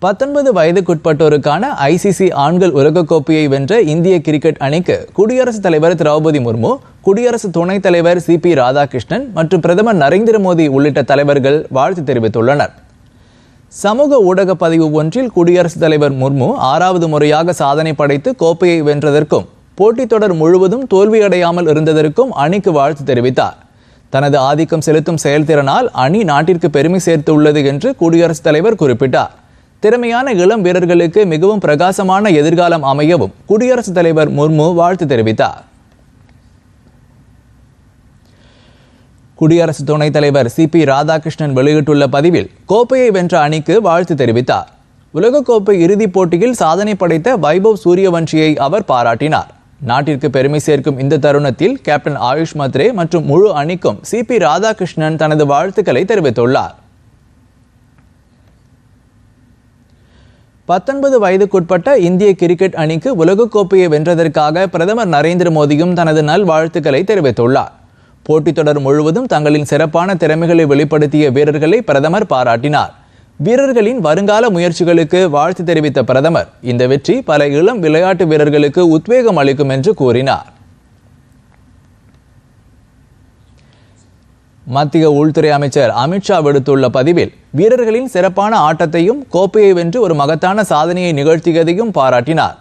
19 வயதுக்குட்பட்டோருக்கான ஐசிசி ஆண்கள் உலகக்கோப்பையை வென்ற இந்திய கிரிக்கெட் அணிக்கு குடியரசுத் தலைவர் திரௌபதி முர்மு, குடியரசு துணைத் தலைவர் சிபி ராதாகிருஷ்ணன் மற்றும் பிரதமர் நரேந்திர மோடி உள்ளிட்ட தலைவர்கள் வாழ்த்து தெரிவித்துள்ளனர். சமூக ஊடக பதிவு ஒன்றில் குடியரசுத் தலைவர் முர்மு 6வது முறையாக சாதனை படைத்து கோப்பையை வென்றதற்கும் போட்டித் தொடர் முழுவதும் தோல்வியடையாமல் இருந்ததற்கும் அணிக்கு வாழ்த்து தெரிவித்தார். தனது ஆதிக்கம் செலுத்தும் செயல்திறனால் அணி நாட்டிற்கு பெருமை சேர்த்துள்ளது என்று குடியரசுத் தலைவர் குறிப்பிட்டார். திறமையான இளம் வீரர்களுக்கு மிகவும் பிரகாசமான எதிர்காலம் அமையவும் குடியரசுத் தலைவர் முர்மு வாழ்த்து தெரிவித்தார். குடியரசு துணைத் தலைவர் சிபி ராதாகிருஷ்ணன் வெளியிட்டுள்ள பதிவில் கோப்பையை வென்ற அணிக்கு வாழ்த்து தெரிவித்தார். உலகக்கோப்பை இறுதிப் போட்டியில் சாதனை படைத்த வைபவ் சூரியவன்ஷியை அவர் பாராட்டினார். நாட்டிற்கு பெருமை சேர்க்கும் இந்த தருணத்தில் கேப்டன் ஆயுஷ் மத்ரே மற்றும் முழு அணிக்கும் சிபி ராதாகிருஷ்ணன் தனது வாழ்த்துக்களை தெரிவித்துள்ளார். 19 வயதுக்குட்பட்ட இந்திய கிரிக்கெட் அணிக்கு உலகக்கோப்பையை வென்றதற்காக பிரதமர் நரேந்திர மோடியும் தனது நல்வாழ்த்துக்களை தெரிவித்துள்ளார். போட்டித் தொடர் முழுவதும் தங்களின் சிறப்பான திறமைகளை வெளிப்படுத்திய வீரர்களை பிரதமர் பாராட்டினார். வீரர்களின் வருங்கால முயற்சிகளுக்கு வாழ்த்து தெரிவித்த பிரதமர், இந்த வெற்றி பல இளம் விளையாட்டு வீரர்களுக்கு உத்வேகம் அளிக்கும் என்று கூறினார். மத்திய உள்துறை அமைச்சர் அமித்ஷா விடுத்துள்ள பதிவில் வீரர்களின் சிறப்பான ஆட்டத்தையும் கோப்பையை வென்று ஒரு மகத்தான சாதனையை நிகழ்த்தியதையும் பாராட்டினார்.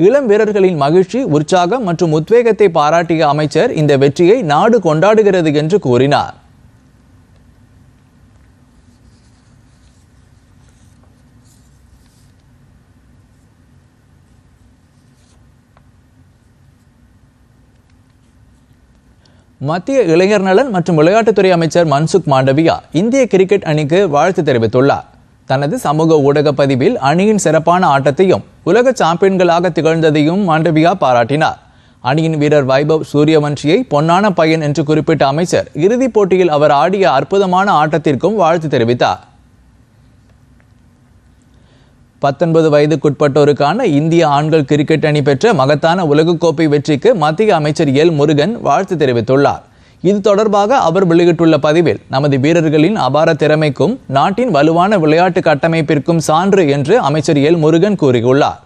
இளம் வீரர்களின் மகிழ்ச்சி, உற்சாகம் மற்றும் உத்வேகத்தை பாராட்டிய அமைச்சர் இந்த வெற்றியை நாடு கொண்டாடுகிறது என்று கூறினார். மத்திய இளைஞர் நலன் மற்றும் விளையாட்டுத்துறை அமைச்சர் மன்சுக் மாண்டவியா இந்திய கிரிக்கெட் அணிக்கு வாழ்த்து தெரிவித்துள்ளார். தனது சமூக ஊடக பதிவில் அணியின் சிறப்பான ஆட்டத்தையும் உலக சாம்பியன்களாக திகழ்ந்ததையும் மாண்டவியா பாராட்டினார். அணியின் வீரர் வைபவ் சூரியவன்ஷியை பொன்னான பையன் என்று குறிப்பிட்ட அமைச்சர் இறுதிப் போட்டியில் அவர் ஆடிய அற்புதமான ஆட்டத்திற்கும் வாழ்த்து தெரிவித்தார். 19 வயதுக்குட்பட்டோருக்கான இந்திய ஆண்கள் கிரிக்கெட் அணி பெற்ற மகத்தான உலகக்கோப்பை வெற்றிக்கு மத்திய அமைச்சர் எல் முருகன் வாழ்த்து தெரிவித்துள்ளார். இது தொடர்பாக அவர் வெளியிட்டுள்ள பதிவில், நமது வீரர்களின் அபார திறமைக்கும் நாட்டின் வலுவான விளையாட்டு கட்டமைப்பிற்கும் சான்று என்று அமைச்சர் எல் முருகன் கூறியுள்ளார்.